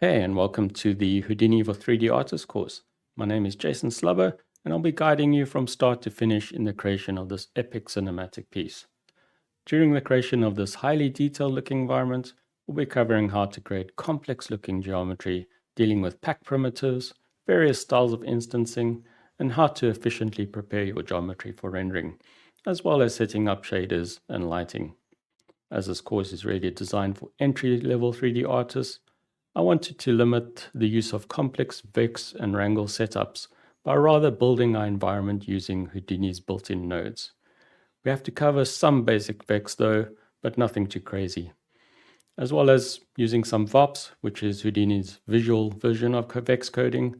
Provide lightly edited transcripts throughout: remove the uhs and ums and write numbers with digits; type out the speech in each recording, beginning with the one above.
Hey, and welcome to the Houdini for 3D Artist course. My name is Jason Slubber, and I'll be guiding you from start to finish in the creation of this epic cinematic piece. During the creation of this highly detailed looking environment, we'll be covering how to create complex looking geometry, dealing with packed primitives, various styles of instancing, and how to efficiently prepare your geometry for rendering, as well as setting up shaders and lighting. As this course is really designed for entry-level 3D artists, I wanted to limit the use of complex Vex and Wrangle setups by rather building our environment using Houdini's built-in nodes. We have to cover some basic Vex though, but nothing too crazy. As well as using some VOPs, which is Houdini's visual version of Vex coding.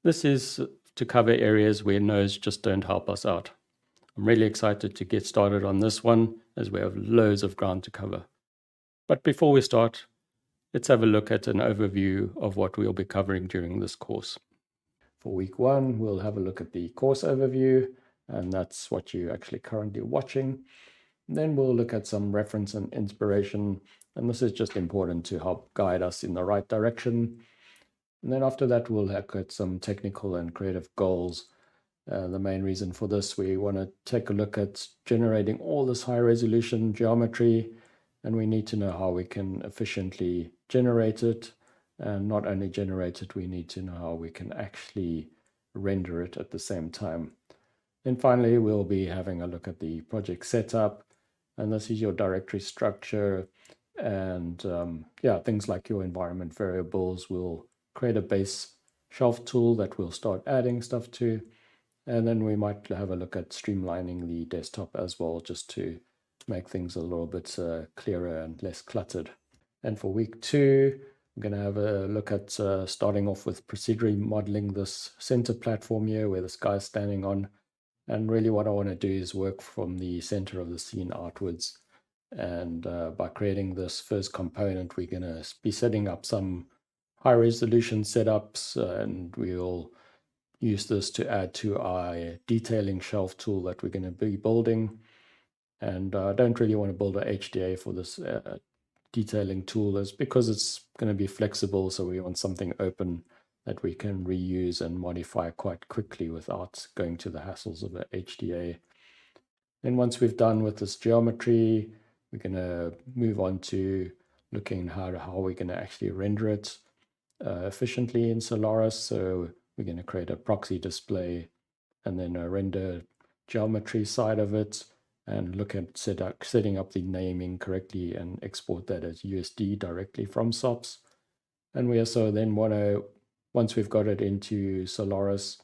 This is to cover areas where nodes just don't help us out. I'm really excited to get started on this one as we have loads of ground to cover. But before we start, let's have a look at an overview of what we'll be covering during this course. For week one, we'll have a look at the course overview, and that's what you're actually currently watching. Then we'll look at some reference and inspiration, and this is just important to help guide us in the right direction. And then after that, we'll look at some technical and creative goals. The main reason for this, we want to take a look at generating all this high resolution geometry, and we need to know how we can efficiently generate it. And not only generate it, we need to know how we can actually render it at the same time. Then finally, we'll be having a look at the project setup, and this is your directory structure, and things like your environment variables. We'll create a base shelf tool that we'll start adding stuff to, and then we might have a look at streamlining the desktop as well, just to make things a little bit clearer and less cluttered. And for week two, we're going to have a look at starting off with procedurally modeling this center platform here where this guy's standing on. And really what I want to do is work from the center of the scene outwards. And by creating this first component, we're going to be setting up some high resolution setups, and we'll use this to add to our detailing shelf tool that we're going to be building. And I don't really want to build a HDA for this detailing tool, is because it's going to be flexible, so we want something open that we can reuse and modify quite quickly without going to the hassles of a HDA. Then once we've done with this geometry, we're going to move on to looking how we're going to actually render it efficiently in Solaris. So we're going to create a proxy display and then a render geometry side of it, and look at setting up the naming correctly and export that as USD directly from SOPs. And we also then want to, once we've got it into Solaris,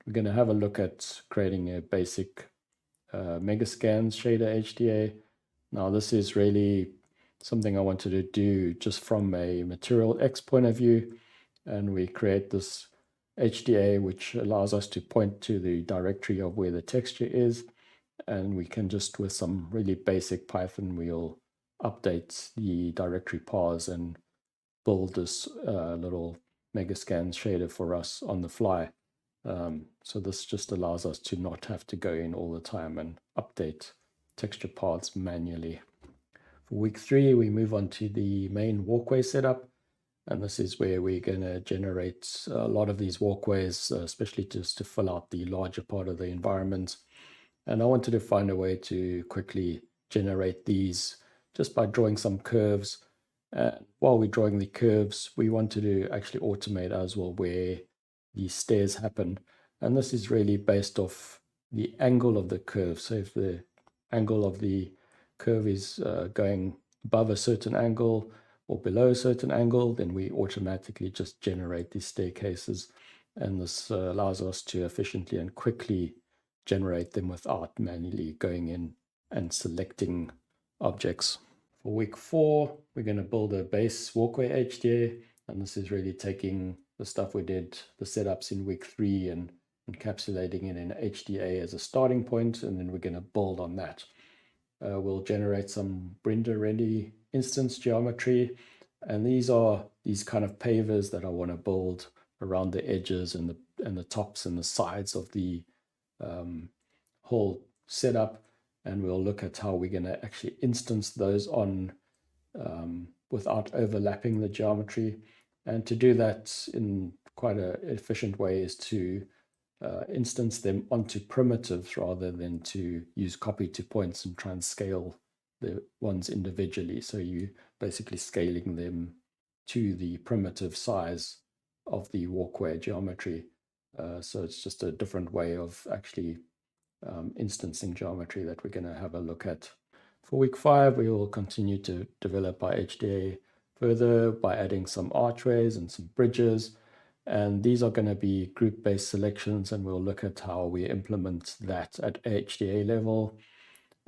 we're going to have a look at creating a basic Megascans shader HDA. Now this is really something I wanted to do just from a Material X point of view, and we create this HDA which allows us to point to the directory of where the texture is, and we can just, with some really basic Python, we'll update the directory paths and build this little Megascans shader for us on the fly. So this just allows us to not have to go in all the time and update texture paths manually. For week three, we move on to the main walkway setup. And this is where we're going to generate a lot of these walkways, especially just to fill out the larger part of the environment. And I wanted to find a way to quickly generate these just by drawing some curves. While we're drawing the curves, we wanted to actually automate as well where the stairs happen. And this is really based off the angle of the curve. So if the angle of the curve is going above a certain angle or below a certain angle, then we automatically just generate these staircases. And this allows us to efficiently and quickly generate them without manually going in and selecting objects. For week four, we're going to build a base walkway HDA, and this is really taking the stuff we did, the setups in week three, and encapsulating it in HDA as a starting point, and then we're going to build on that. We'll generate some render ready instance geometry, and these are these kind of pavers that I want to build around the edges and the tops and the sides of the whole setup, and we'll look at how we're going to actually instance those on without overlapping the geometry. And to do that in quite an efficient way is to instance them onto primitives rather than to use copy to points and try and scale the ones individually. So you basically scaling them to the primitive size of the walkway geometry. So it's just a different way of actually instancing geometry that we're going to have a look at. For week 5, we will continue to develop our HDA further by adding some archways and some bridges. And these are going to be group-based selections, and we'll look at how we implement that at HDA level.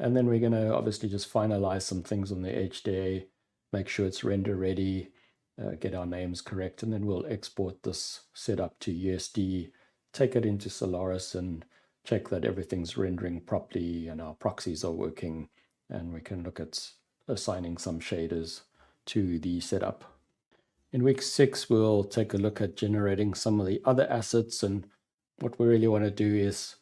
And then we're going to obviously just finalize some things on the HDA, make sure it's render ready, get our names correct, and then we'll export this setup to USD, take it into Solaris, and check that everything's rendering properly and our proxies are working, and we can look at assigning some shaders to the setup. In week 6, we'll take a look at generating some of the other assets, and what we really want to do is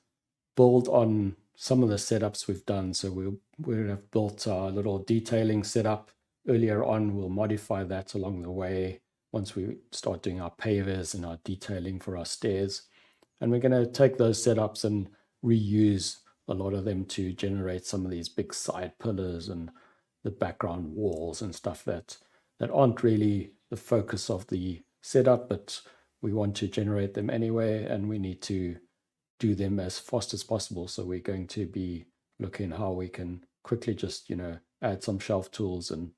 build on some of the setups we've done. So we'll have built our little detailing setup earlier on. We'll modify that along the way once we start doing our pavers and our detailing for our stairs. And we're going to take those setups and reuse a lot of them to generate some of these big side pillars and the background walls and stuff that aren't really the focus of the setup, but we want to generate them anyway, and we need to do them as fast as possible. So we're going to be looking how we can quickly just, add some shelf tools and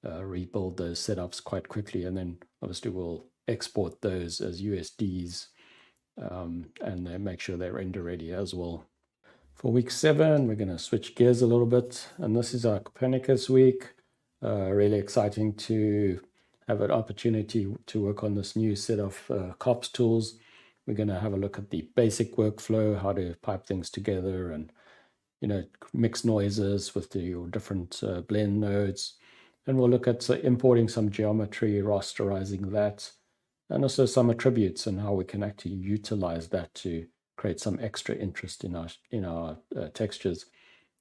rebuild those setups quite quickly. And then obviously we'll export those as USDs and then make sure they're render ready as well. For week 7, we're going to switch gears a little bit, and this is our Copernicus week. Really exciting to have an opportunity to work on this new set of COPS tools. We're going to have a look at the basic workflow, how to pipe things together and, mix noises with your different blend nodes. And we'll look at importing some geometry, rasterizing that, and also some attributes and how we can actually utilize that to create some extra interest in our textures.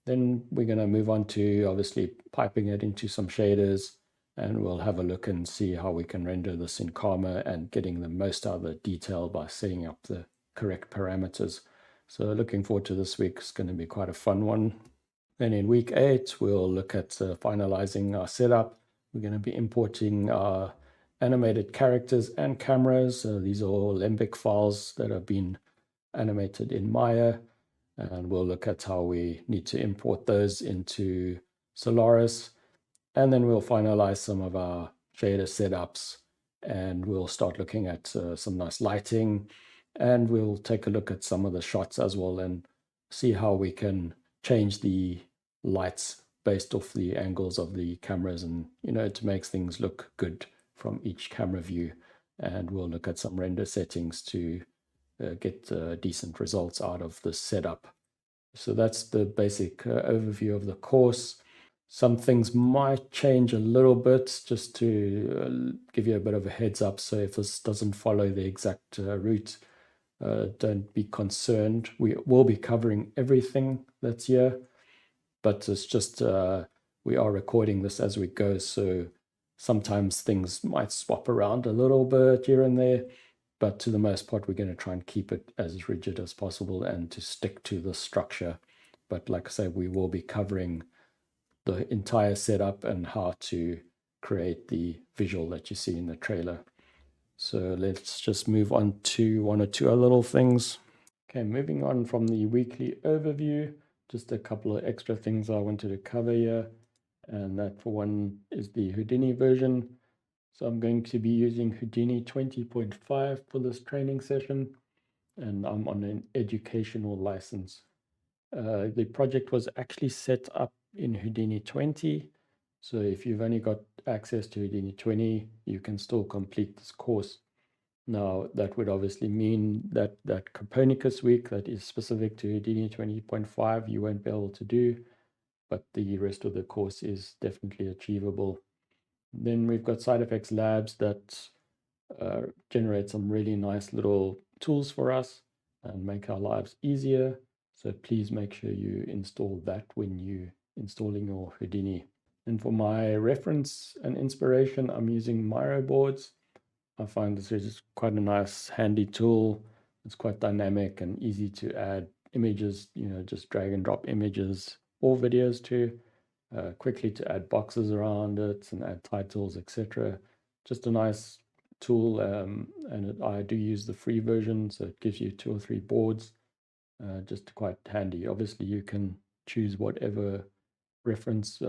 Then we're going to move on to obviously piping it into some shaders, and we'll have a look and see how we can render this in Karma and getting the most out of the detail by setting up the correct parameters. So looking forward to this week. It's going to be quite a fun one. Then in week 8, we'll look at finalizing our setup. We're going to be importing our animated characters and cameras. These are all Lembic files that have been animated in Maya, and we'll look at how we need to import those into Solaris. And then we'll finalize some of our shader setups, and we'll start looking at some nice lighting, and we'll take a look at some of the shots as well and see how we can change the lights based off the angles of the cameras, and to make things look good from each camera view. And we'll look at some render settings to get decent results out of this setup. So that's the basic overview of the course. Some things might change a little bit, just to give you a bit of a heads up. So if this doesn't follow the exact route, don't be concerned. We will be covering everything that's here, but it's just we are recording this as we go. So sometimes things might swap around a little bit here and there, but to the most part, we're going to try and keep it as rigid as possible and to stick to the structure. But like I say, we will be covering the entire setup and how to create the visual that you see in the trailer. So let's just move on to one or two other little things. Okay, moving on from the weekly overview, just a couple of extra things I wanted to cover here. And that for one is the Houdini version. So I'm going to be using Houdini 20.5 for this training session, and I'm on an educational license. The project was actually set up in Houdini 20. So if you've only got access to Houdini 20, you can still complete this course. Now, that would obviously mean that that Copernicus week that is specific to Houdini 20.5, you won't be able to do, but the rest of the course is definitely achievable. Then we've got SideFX Labs that generate some really nice little tools for us and make our lives easier. So please make sure you install that when you installing your Houdini. And for my reference and inspiration, I'm using Miro boards. I find this is quite a nice handy tool. It's quite dynamic and easy to add images, just drag and drop images or videos to, quickly to add boxes around it and add titles, etc. Just a nice tool, and I do use the free version, so it gives you 2 or 3 boards, just quite handy. Obviously, you can choose whatever reference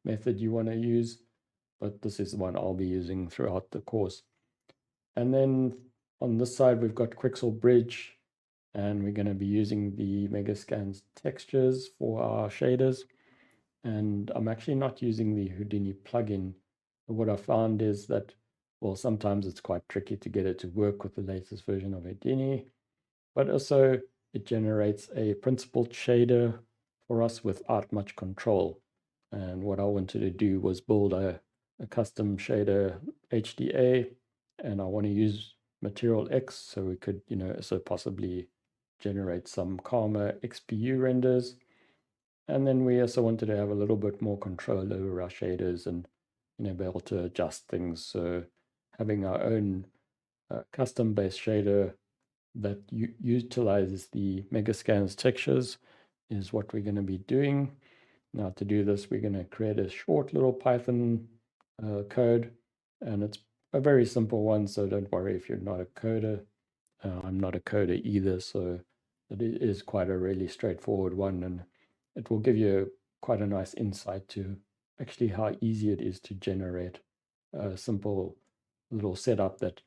method you want to use, but this is the one I'll be using throughout the course. And then on this side, we've got Quixel Bridge, and we're going to be using the Megascans textures for our shaders. And I'm actually not using the Houdini plugin. But what I found is that, well, sometimes it's quite tricky to get it to work with the latest version of Houdini, but also it generates a principled shader for us without much control. And what I wanted to do was build a custom shader HDA, and I want to use Material X so we could, so possibly generate some Karma XPU renders. And then we also wanted to have a little bit more control over our shaders and, be able to adjust things. So having our own custom-based shader that utilizes the Megascans textures is what we're going to be doing. Now to do this, we're going to create a short little Python code, and it's a very simple one, so don't worry if you're not a coder. I'm not a coder either, so it is quite a really straightforward one, and it will give you quite a nice insight to actually how easy it is to generate a simple little setup that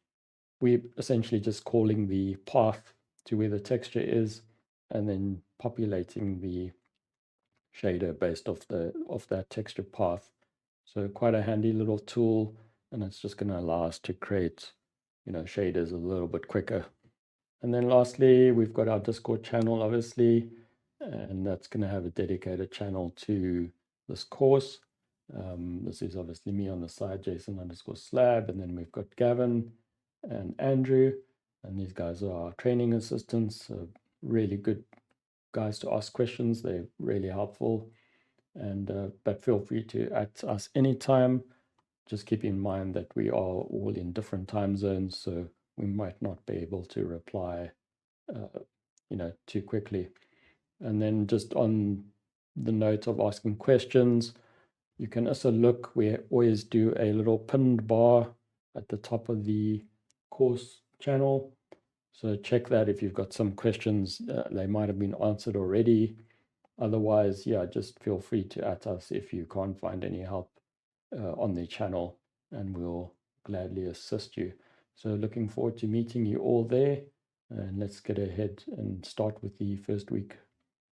we're essentially just calling the path to where the texture is and then populating the shader based off that texture path. So quite a handy little tool, and it's just going to allow us to create, shaders a little bit quicker. And then lastly, we've got our Discord channel, obviously, and that's going to have a dedicated channel to this course. This is obviously me on the side, Jason_Slab, and then we've got Gavin and Andrew, and these guys are our training assistants, really good guys to ask questions. They're really helpful, and but feel free to add us anytime. Just keep in mind that we are all in different time zones, so we might not be able to reply, too quickly. And then just on the note of asking questions, you can also look, we always do a little pinned bar at the top of the course channel. So check that if you've got some questions, they might have been answered already. Otherwise, yeah, just feel free to add us if you can't find any help on the channel, and we'll gladly assist you. So looking forward to meeting you all there, and let's get ahead and start with the first week.